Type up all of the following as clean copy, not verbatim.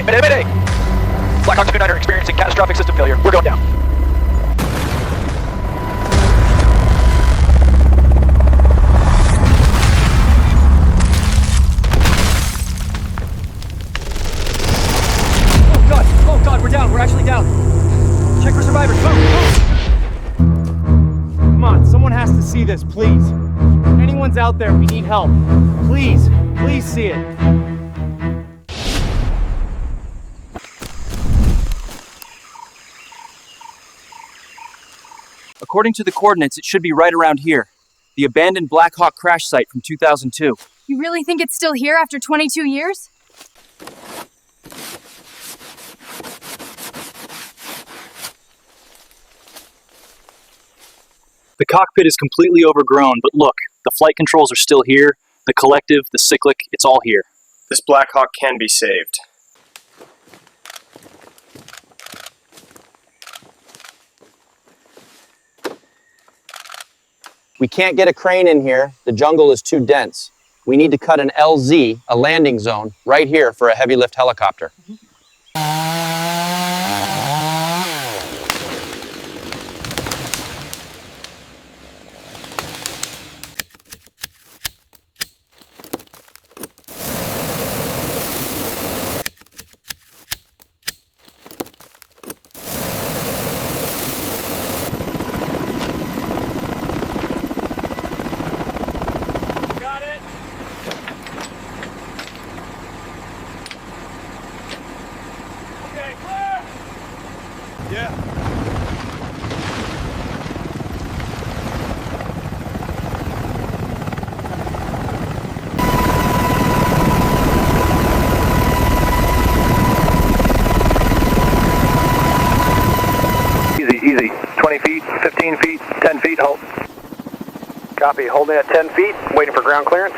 Mayday! Blackhawk 2-9 are experiencing catastrophic system failure. We're going down. Oh God, we're down. We're actually down. Check for survivors. Come on, someone has to see this, please. If anyone's out there, we need help. Please see it. According to the coordinates, it should be right around here. The abandoned Black Hawk crash site from 2002. You really think it's still here after 22 years? The cockpit is completely overgrown, but look, the flight controls are still here. The collective, the cyclic, it's all here. This Black Hawk can be saved. We can't get a crane in here. The jungle is too dense. We need to cut an LZ, a landing zone, right here for a heavy lift helicopter. Easy. 20 feet, 15 feet, 10 feet, hold. Copy, holding at 10 feet, waiting for ground clearance.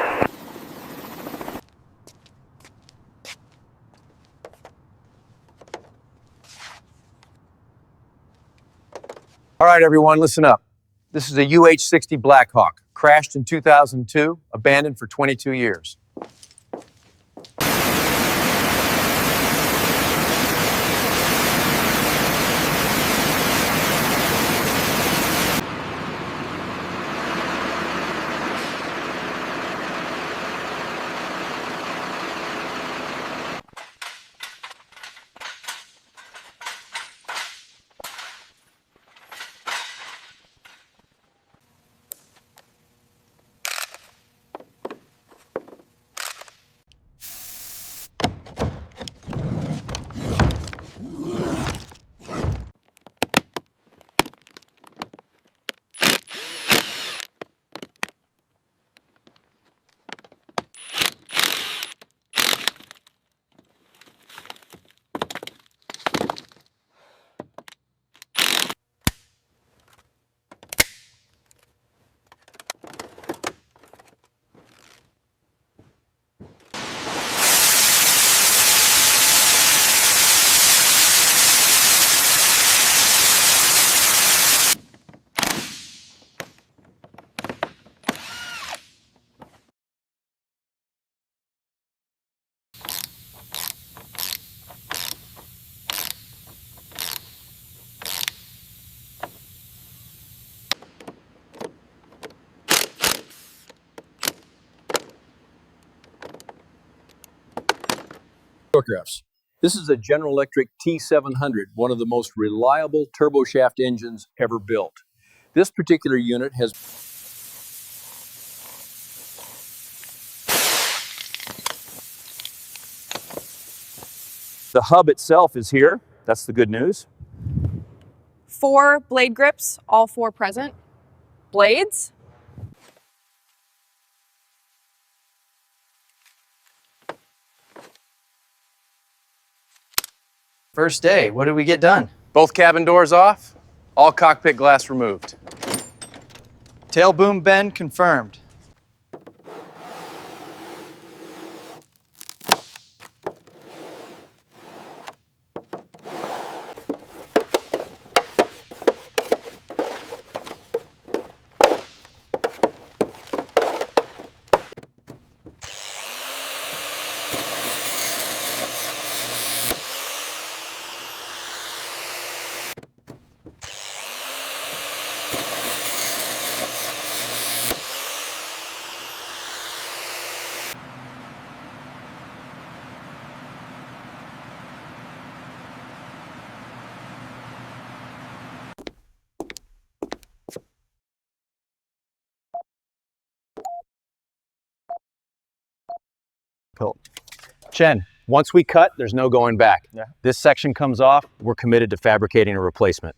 All right, everyone, listen up. This is a UH-60 Black Hawk, crashed in 2002, abandoned for 22 years. Aircrafts. This is a General Electric T700, one of the most reliable turboshaft engines ever built. This particular unit has The hub itself is here. That's the good news. 4 blade grips, all 4 present. Blades. First day, what did we get done? Both cabin doors off, all cockpit glass removed. Tail boom bend confirmed. Cool. Chen, once we cut, there's no going back. Yeah. This section comes off, we're committed to fabricating a replacement.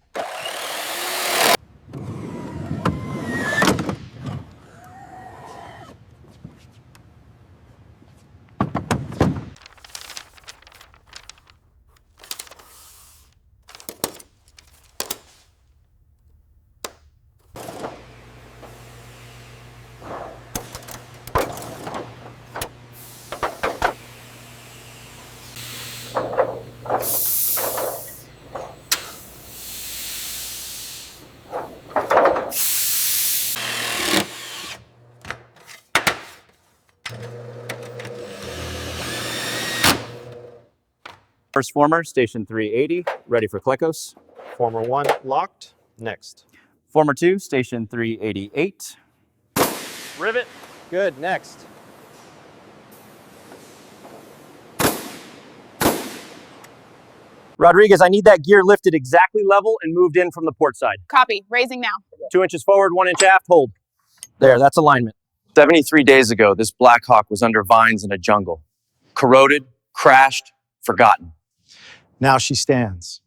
First former, station 380, ready for Klecos. Former 1 locked. Next. Former 2, station 388. Rivet. Good, next. Rodriguez, I need that gear lifted exactly level and moved in from the port side. Copy. Raising now. 2 inches forward, 1 inch aft, hold. There, that's alignment. 73 days ago, this Black Hawk was under vines in a jungle. Corroded, crashed, forgotten. Now she stands.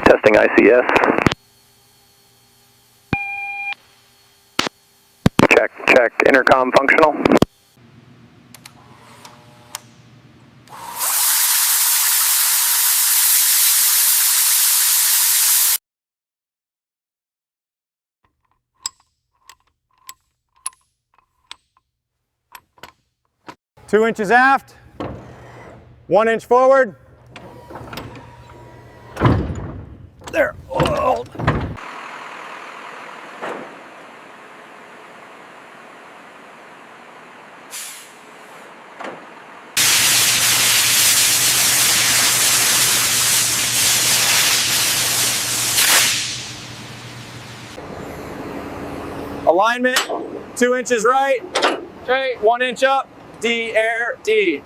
Testing ICS. Check. Intercom functional. Two inches aft, 1 inch forward. There, hold. Alignment, 2 inches right, okay, 1 inch up, D, air, D.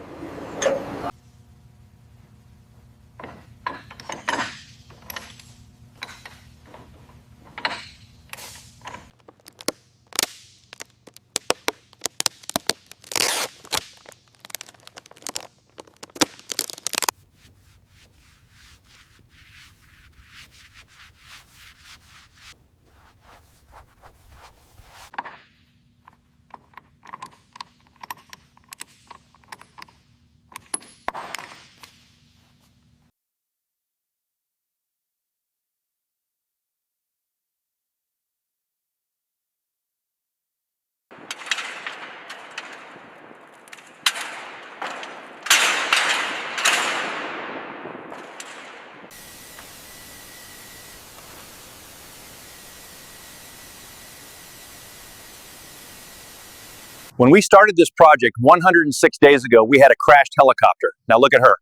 When we started this project 106 days ago, we had a crashed helicopter. Now look at her.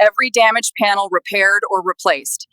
Every damaged panel repaired or replaced.